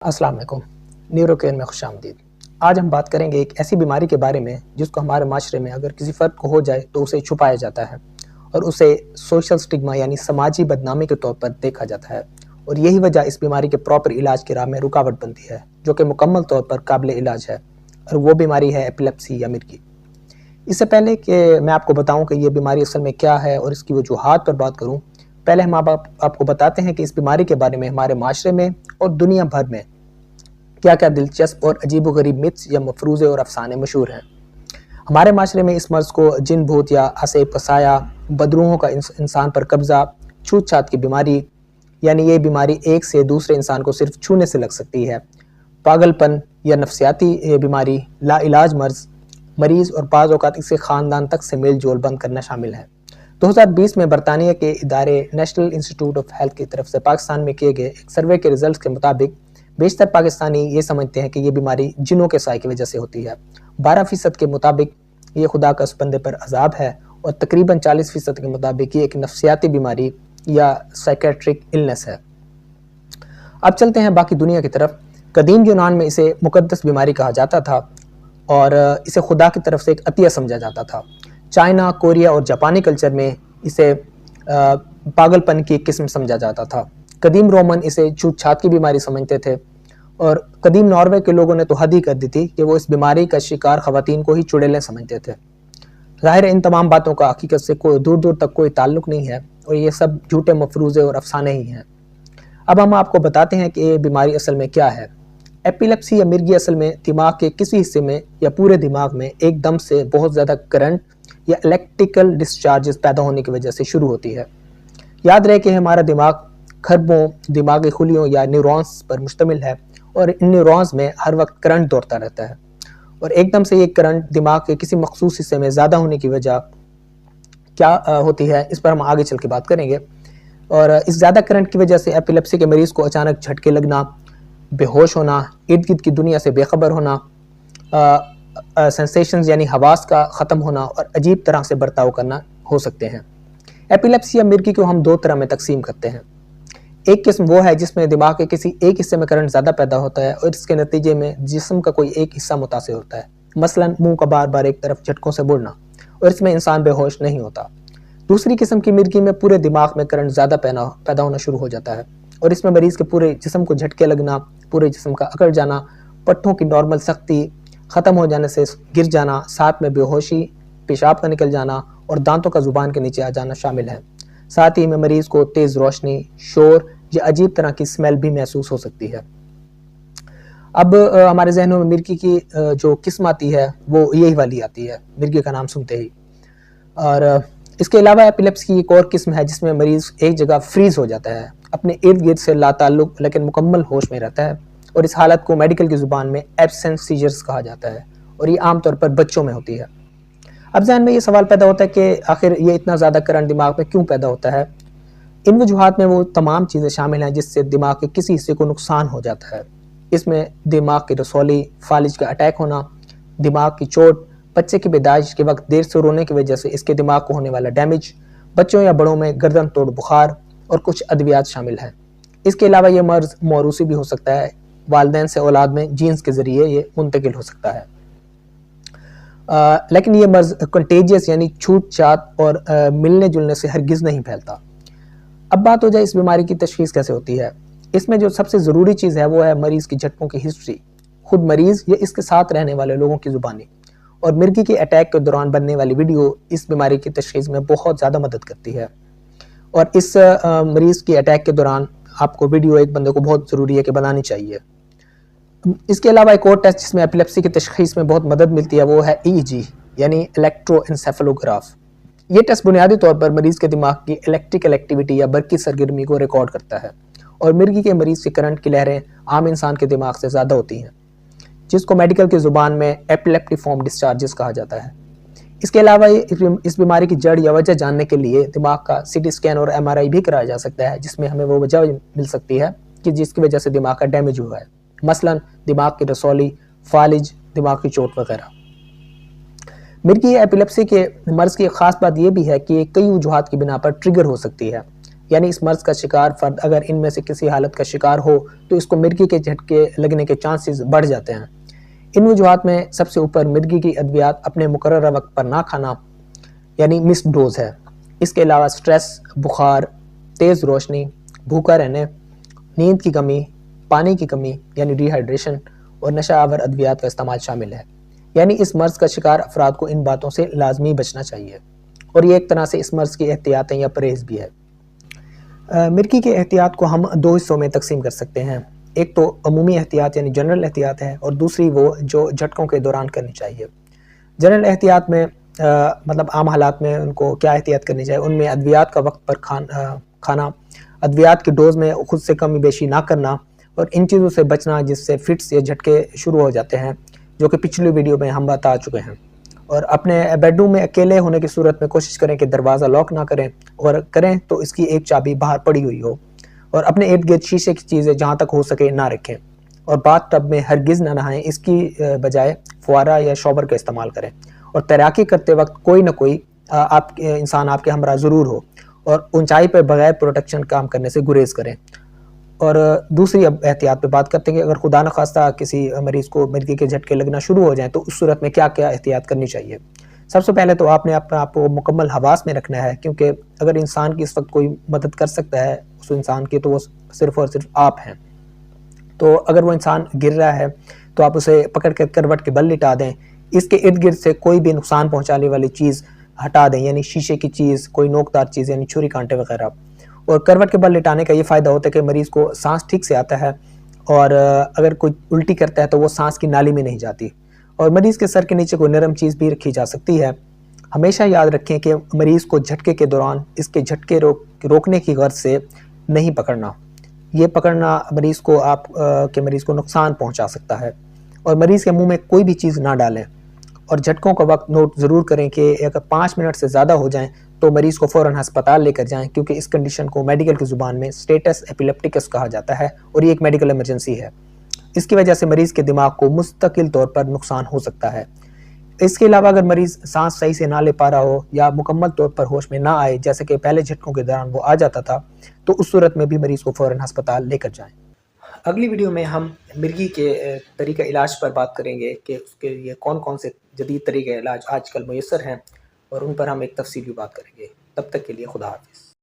अस्सलाम वालेकुम। न्यूरोकेयर में खुशामदीद। आज हम बात करेंगे एक ऐसी बीमारी के बारे में जिसको हमारे माशरे में अगर किसी फ़र्द को हो जाए तो उसे छुपाया जाता है और उसे सोशल स्टिग्मा यानी समाजी बदनामी के तौर पर देखा जाता है, और यही वजह इस बीमारी के प्रॉपर इलाज की राह में रुकावट बनती है, जो कि मुकम्मल तौर पर काबिल इलाज है, और वो बीमारी है एपिलेप्सी या मिर्गी। इससे पहले कि मैं आपको बताऊं कि ये बीमारी असल में क्या है और इसकी वजूहात पर बात करूं, पहले हम आपको बताते हैं कि इस बीमारी के बारे में हमारे माशरे में और दुनिया भर में क्या क्या दिलचस्प और अजीबोगरीब मिथ्स या मफरूज़े और अफसाने मशहूर हैं। हमारे माशरे में इस मर्ज़ को जिन भूत या असेब का साया, बदरूहों का इंसान पर कब्ज़ा, छूत छात की बीमारी यानी ये बीमारी एक से दूसरे इंसान को सिर्फ छूने से लग सकती है, पागलपन या नफ्सियाती बीमारी, लाइलाज मरीज़ और बाज़ औक़ात इसे ख़ानदान तक से मेल जोल बंद करना शामिल है। 2020 में बरतानिया के इदारे नेशनल इंस्टीट्यूट ऑफ हेल्थ की तरफ से पाकिस्तान में किए गए एक सर्वे के रिजल्ट के मुताबिक बेशतर पाकिस्तानी ये समझते हैं कि ये बीमारी जिनों के साए की वजह से होती है। 12% के मुताबिक ये खुदा का उस बंदे पर अजाब है, और तकरीबन 40% के मुताबिक ये एक नफ्सियाती बीमारी या साइकेट्रिक इलनेस है। अब चलते हैं बाकी दुनिया की तरफ। कदीम यूनान में इसे मुकद्दस बीमारी कहा जाता था और इसे खुदा की तरफ से एक अतिया समझा जाता था। चाइना, कोरिया और जापानी कल्चर में इसे पागलपन की एक किस्म समझा जाता था। कदीम रोमन इसे छूत छात की बीमारी समझते थे, और कदीम नॉर्वे के लोगों ने तो हद ही कर दी थी कि वो इस बीमारी का शिकार ख़वातीन को ही चुड़ैलें समझते थे। ज़ाहिर है इन तमाम बातों का हकीकत से कोई दूर दूर तक कोई ताल्लुक़ नहीं है, और ये सब झूठे मफरूज़े और अफसाने ही हैं। अब हम आपको बताते हैं कि ये बीमारी असल में क्या है। एपिलेप्सी या मिर्गी असल में दिमाग के किसी हिस्से में या पूरे दिमाग में एकदम से बहुत ज़्यादा करंट या इलेक्ट्रिकल डिस्चार्जेस पैदा होने की वजह से शुरू होती है। याद रहे कि हमारा दिमाग खरबों दिमागी खुलियों या न्यूरॉन्स पर मुश्तमिल है, और इन न्यूरॉन्स में हर वक्त करंट दौड़ता रहता है, और एकदम से ये करंट दिमाग के किसी मखसूस हिस्से में ज़्यादा होने की वजह क्या होती है, इस पर हम आगे चल के बात करेंगे। और इस ज़्यादा करंट की वजह से एपिलेप्सी के मरीज़ को अचानक झटके लगना, बेहोश होना, इर्द गिर्द की दुनिया से बेखबर होना, सेंसेशंस यानी हवास का ख़त्म होना और अजीब तरह से बर्ताव करना हो सकते हैं। एपिलेप्सी या मिर्गी को हम दो तरह में तकसीम करते हैं। एक किस्म वो है जिसमें दिमाग के किसी एक हिस्से में करंट ज़्यादा पैदा होता है और इसके नतीजे में जिस्म का कोई एक हिस्सा मुतासिर होता है, मसलन मुंह का बार बार एक तरफ झटकों से मुड़ना, और इसमें इंसान बेहोश नहीं होता। दूसरी किस्म की मिर्गी में पूरे दिमाग में करंट ज़्यादा पैदा होना शुरू हो जाता है, और इसमें मरीज़ के पूरे जिस्म को झटके लगना, पूरे जिस्म का अकड़ जाना, पट्टों की नॉर्मल सख्ती ख़त्म हो जाने से गिर जाना, साथ में बेहोशी, पेशाब का निकल जाना और दांतों का ज़ुबान के नीचे आ जाना शामिल है। साथ ही में मरीज़ को तेज़ रोशनी, शोर या अजीब तरह की स्मेल भी महसूस हो सकती है। अब हमारे जहनों में मिर्गी की जो किस्म आती है वो यही वाली आती है, मिर्गी का नाम सुनते ही। और इसके अलावा एपिलेप्सी की एक और किस्म है जिसमें मरीज़ एक जगह फ्रीज हो जाता है, अपने इर्द गिर्द से लाताल्लुक़ लेकिन मुकम्मल होश में रहता है, और इस हालत को मेडिकल की ज़ुबान में एब्सेंट सीजर्स कहा जाता है, और ये आमतौर पर बच्चों में होती है। अब ज़हन में ये सवाल पैदा होता है कि आखिर ये इतना ज़्यादा करंट दिमाग में क्यों पैदा होता है। इन वजूहात में वो तमाम चीज़ें शामिल हैं जिससे दिमाग के किसी हिस्से को नुकसान हो जाता है। इसमें दिमाग की रसौली, फालिज का अटैक होना, दिमाग की चोट, बच्चे की पैदाइश के वक्त देर से रोने की वजह से इसके दिमाग को होने वाला डैमेज, बच्चों या बड़ों में गर्दन तोड़ बुखार और कुछ अद्वियात शामिल हैं। इसके अलावा ये मर्ज़ मौरूसी भी हो सकता है, वालिदैन से औलाद में जीन्स के ज़रिए ये मुंतकिल हो सकता है। लेकिन ये मर्ज़ कंटेजियस यानी छूत छात और मिलने जुलने से हरगिज़ नहीं फैलता। अब बात हो जाए इस बीमारी की तशख़ीस कैसे होती है। इसमें जो सबसे ज़रूरी चीज़ है वो है मरीज़ की झटकों की हिस्ट्री, खुद मरीज़ या इसके साथ रहने वाले लोगों की ज़ुबानी, और मिर्गी के अटैक के दौरान बनने वाली वीडियो इस बीमारी की तशख़ीस में बहुत ज़्यादा मदद करती है। और इस मरीज़ की अटैक के दौरान आपको वीडियो एक बंदे को बहुत ज़रूरी है कि बनानी चाहिए। इसके अलावा एक और टेस्ट जिसमें एपिलेप्सी की तशख़ीस में बहुत मदद मिलती है वो है EEG यानी इलेक्ट्रोएन्सेफेलोग्राफ। ये टेस्ट बुनियादी तौर पर मरीज़ के दिमाग की इलेक्ट्रिकल एक्टिविटी या बरकी सरगर्मी को रिकॉर्ड करता है, और मिर्गी के मरीज़ की करंट की लहरें आम इंसान के दिमाग से ज़्यादा होती हैं, जिसको मेडिकल की ज़ुबान में एपिलेप्टिफॉर्म डिस्चार्जेस कहा जाता है। इसके अलावा इस बीमारी की जड़ या वजह जानने के लिए दिमाग का CT स्कैन और MRI भी कराया जा सकता है, जिसमें हमें वो वजह मिल सकती है कि जिसकी वजह से दिमाग का डैमेज हुआ है, मसलन दिमाग की रसौली, फालिज, दिमाग की चोट वगैरह। मिर्गी एपिलेप्सी के मर्ज़ की एक ख़ास बात यह भी है कि कई वजूहात की बिना पर ट्रिगर हो सकती है। یعنی اس مرض کا شکار فرد اگر ان میں سے کسی حالت کا شکار ہو تو اس کو مرگی کے جھٹکے لگنے کے چانسز بڑھ جاتے ہیں۔ ان وجوہات میں سب سے اوپر مرگی کی ادویات اپنے مقررہ وقت پر نہ کھانا یعنی مس ڈوز ہے۔ اس کے علاوہ سٹریس، بخار، تیز روشنی، بھوکا رہنے، نیند کی کمی، پانی کی کمی یعنی ڈی ہائیڈریشن اور نشہ آور ادویات کا استعمال شامل ہے۔ یعنی اس مرض کا شکار افراد کو ان باتوں سے لازمی بچنا چاہیے، اور یہ ایک طرح سے اس مرض کی احتیاطیں یا پرہیز بھی ہے۔ مرگی کے احتیاط کو ہم دو حصوں میں تقسیم کر سکتے ہیں۔ ایک تو عمومی احتیاط یعنی جنرل احتیاط ہے، اور دوسری وہ جو جھٹکوں کے دوران کرنی چاہیے۔ جنرل احتیاط میں مطلب عام حالات میں ان کو کیا احتیاط کرنی چاہیے، ان میں ادویات کا وقت پر کھانا، ادویات کی ڈوز میں خود سے کمی بیشی نہ کرنا، اور ان چیزوں سے بچنا جس سے فٹس یا جھٹکے شروع ہو جاتے ہیں، جو کہ پچھلی ویڈیو میں ہم بتا چکے ہیں۔ اور اپنے بیڈ روم میں اکیلے ہونے کی صورت میں کوشش کریں کہ دروازہ لاک نہ کریں، اور کریں تو اس کی ایک چابی باہر پڑی ہوئی ہو، اور اپنے ارد گرد شیشے کی چیزیں جہاں تک ہو سکے نہ رکھیں، اور باتھ ٹب میں ہرگز نہ نہائیں، اس کی بجائے فوارہ یا شاور کا استعمال کریں، اور تیراکی کرتے وقت کوئی نہ کوئی انسان آپ کے ہمراہ ضرور ہو، اور اونچائی پہ بغیر پروٹیکشن کام کرنے سے گریز کریں۔ اور دوسری اب احتیاط پہ بات کرتے ہیں کہ اگر خدا نخواستہ کسی مریض کو مرگی کے جھٹکے لگنا شروع ہو جائیں تو اس صورت میں کیا کیا احتیاط کرنی چاہیے۔ سب سے پہلے تو آپ نے اپنے آپ کو مکمل حواس میں رکھنا ہے، کیونکہ اگر انسان کی اس وقت کوئی مدد کر سکتا ہے اس انسان کی تو وہ صرف اور صرف آپ ہیں۔ تو اگر وہ انسان گر رہا ہے تو آپ اسے پکڑ کر کروٹ کے بل لٹا دیں، اس کے ارد گرد سے کوئی بھی نقصان پہنچانے والی چیز ہٹا دیں، یعنی شیشے کی چیز، کوئی نوکدار چیز یعنی چھری کانٹے وغیرہ۔ اور کروٹ کے بل لٹانے کا یہ فائدہ ہوتا ہے کہ مریض کو سانس ٹھیک سے آتا ہے، اور اگر کوئی الٹی کرتا ہے تو وہ سانس کی نالی میں نہیں جاتی، اور مریض کے سر کے نیچے کوئی نرم چیز بھی رکھی جا سکتی ہے۔ ہمیشہ یاد رکھیں کہ مریض کو جھٹکے کے دوران اس کے جھٹکے روکنے کی غرض سے نہیں پکڑنا، یہ پکڑنا مریض کو نقصان پہنچا سکتا ہے، اور مریض کے منہ میں کوئی بھی چیز نہ ڈالیں، اور جھٹکوں کا وقت نوٹ ضرور کریں کہ اگر 5 منٹ سے زیادہ ہو جائیں تو مریض کو فوراً ہسپتال لے کر جائیں، کیونکہ اس کنڈیشن کو میڈیکل کی زبان میں سٹیٹس ایپیلیپٹکس کہا جاتا ہے، اور یہ ایک میڈیکل ایمرجنسی ہے۔ اس کی وجہ سے مریض کے دماغ کو مستقل طور پر نقصان ہو سکتا ہے۔ اس کے علاوہ اگر مریض سانس صحیح سے نہ لے پا رہا ہو یا مکمل طور پر ہوش میں نہ آئے، جیسے کہ پہلے جھٹکوں کے دوران وہ آ جاتا تھا، تو اس صورت میں بھی مریض کو فوراً ہسپتال لے کر جائیں۔ اگلی ویڈیو میں ہم مرگی کے طریقہ علاج پر بات کریں گے کہ اس کے لیے کون کون سے جدید طریقہ علاج آج کل میسر ہیں، اور ان پر ہم ایک تفصیلی بات کریں گے۔ تب تک کے لیے خدا حافظ۔